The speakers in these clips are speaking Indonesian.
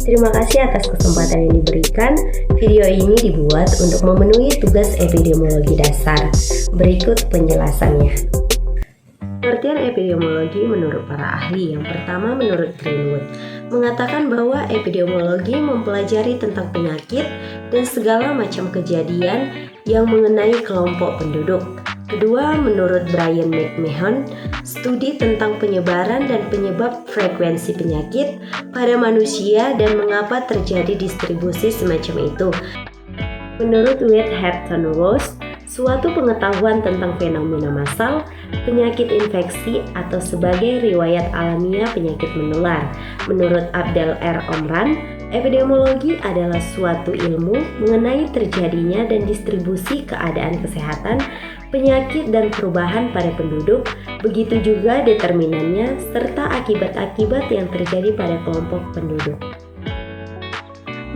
Terima kasih atas kesempatan yang diberikan. Video ini dibuat untuk memenuhi tugas epidemiologi dasar. Berikut penjelasannya. Pengertian epidemiologi menurut para ahli. Yang pertama, menurut Greenwood, mengatakan bahwa epidemiologi mempelajari tentang penyakit dan segala macam kejadian yang mengenai kelompok penduduk. Kedua, menurut Brian McMahon, studi tentang penyebaran dan penyebab frekuensi penyakit pada manusia dan mengapa terjadi distribusi semacam itu. Menurut Whithampton Ross, suatu pengetahuan tentang fenomena massal, penyakit infeksi atau sebagai riwayat alamiah penyakit menular. Menurut Abdel R. Omran, epidemiologi adalah suatu ilmu mengenai terjadinya dan distribusi keadaan kesehatan, penyakit dan perubahan pada penduduk, begitu juga determinannya serta akibat-akibat yang terjadi pada kelompok penduduk.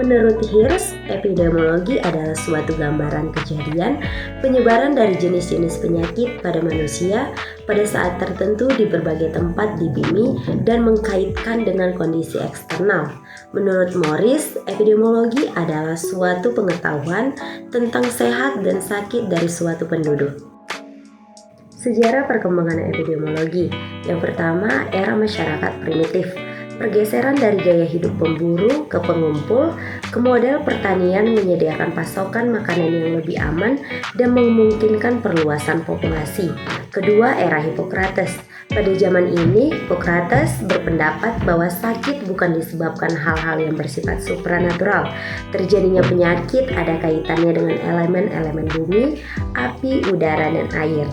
Menurut Hirsch, epidemiologi adalah suatu gambaran kejadian penyebaran dari jenis-jenis penyakit pada manusia pada saat tertentu di berbagai tempat di bumi dan mengkaitkan dengan kondisi eksternal. Menurut Morris, epidemiologi adalah suatu pengetahuan tentang sehat dan sakit dari suatu penduduk. Sejarah perkembangan epidemiologi. Yang pertama, era masyarakat primitif. Pergeseran dari gaya hidup pemburu ke pengumpul ke model pertanian menyediakan pasokan makanan yang lebih aman dan memungkinkan perluasan populasi. Kedua, era Hippocrates. Pada zaman ini, Hippocrates berpendapat bahwa sakit bukan disebabkan hal-hal yang bersifat supranatural. Terjadinya penyakit ada kaitannya dengan elemen-elemen bumi, api, udara, dan air.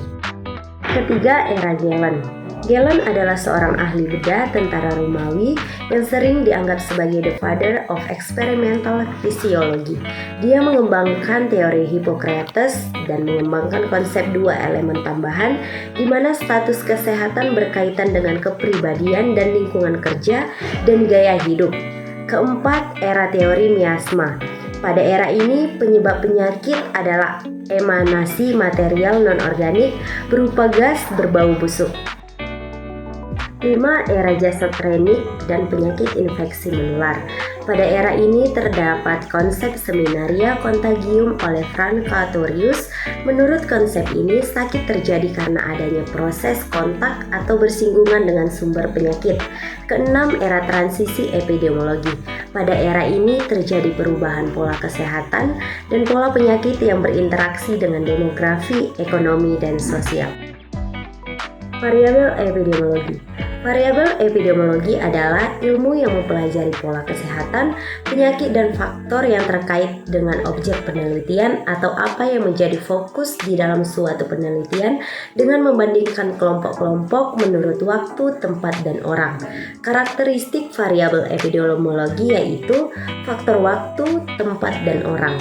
Ketiga, era Galen. Galen adalah seorang ahli bedah tentara Romawi yang sering dianggap sebagai the father of experimental physiology. Dia mengembangkan teori Hippocrates dan mengembangkan konsep dua elemen tambahan di mana status kesehatan berkaitan dengan kepribadian dan lingkungan kerja dan gaya hidup. Keempat, era teori miasma. Pada era ini, penyebab penyakit adalah emanasi material non-organik berupa gas berbau busuk. 5. Era Jasotrenic dan penyakit infeksi menular. Pada era ini terdapat konsep seminaria contagium oleh Frank Cartorius. Menurut konsep ini, sakit terjadi karena adanya proses kontak atau bersinggungan dengan sumber penyakit. Keenam, era transisi epidemiologi. Pada era ini terjadi perubahan pola kesehatan dan pola penyakit yang berinteraksi dengan demografi, ekonomi, dan sosial. Variabel epidemiologi. Variabel epidemiologi adalah ilmu yang mempelajari pola kesehatan, penyakit dan faktor yang terkait dengan objek penelitian atau apa yang menjadi fokus di dalam suatu penelitian dengan membandingkan kelompok-kelompok menurut waktu, tempat, dan orang. Karakteristik variabel epidemiologi yaitu faktor waktu, tempat, dan orang.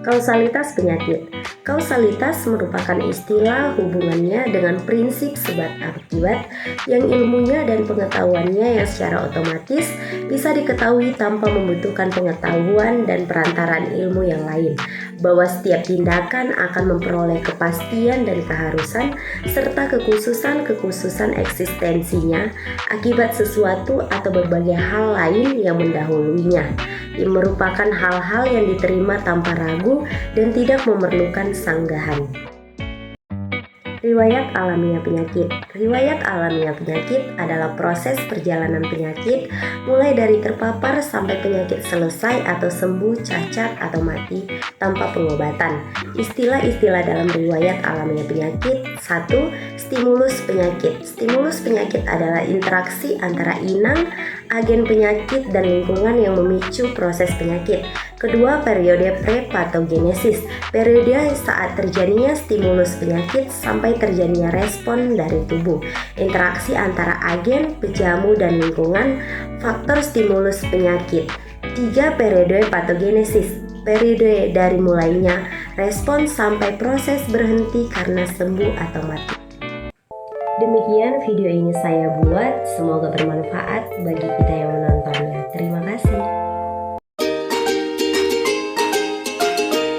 Kausalitas penyakit. Kausalitas merupakan istilah hubungannya dengan prinsip sebab akibat yang ilmunya dan pengetahuannya yang secara otomatis bisa diketahui tanpa membutuhkan pengetahuan dan perantaraan ilmu yang lain, bahwa setiap tindakan akan memperoleh kepastian dan keharusan serta kekhususan eksistensinya akibat sesuatu atau berbagai hal lain yang mendahulunya, yang merupakan hal-hal yang diterima tanpa ragu dan tidak memerlukan sanggahan. Riwayat alamiah penyakit. Riwayat alamiah penyakit adalah proses perjalanan penyakit mulai dari terpapar sampai penyakit selesai atau sembuh, cacat, atau mati tanpa pengobatan. Istilah-istilah dalam riwayat alamiah penyakit. 1. Stimulus penyakit. Stimulus penyakit adalah interaksi antara inang, agen penyakit, dan lingkungan yang memicu proses penyakit. Kedua, periode prepatogenesis. Periode saat terjadinya stimulus penyakit sampai terjadinya respon dari tubuh. Interaksi antara agen, pejamu, dan lingkungan. Faktor stimulus penyakit. 3. Periode patogenesis. Periode dari mulainya respon sampai proses berhenti karena sembuh atau mati. Demikian video ini saya buat, semoga bermanfaat bagi kita yang menontonnya. Terima kasih.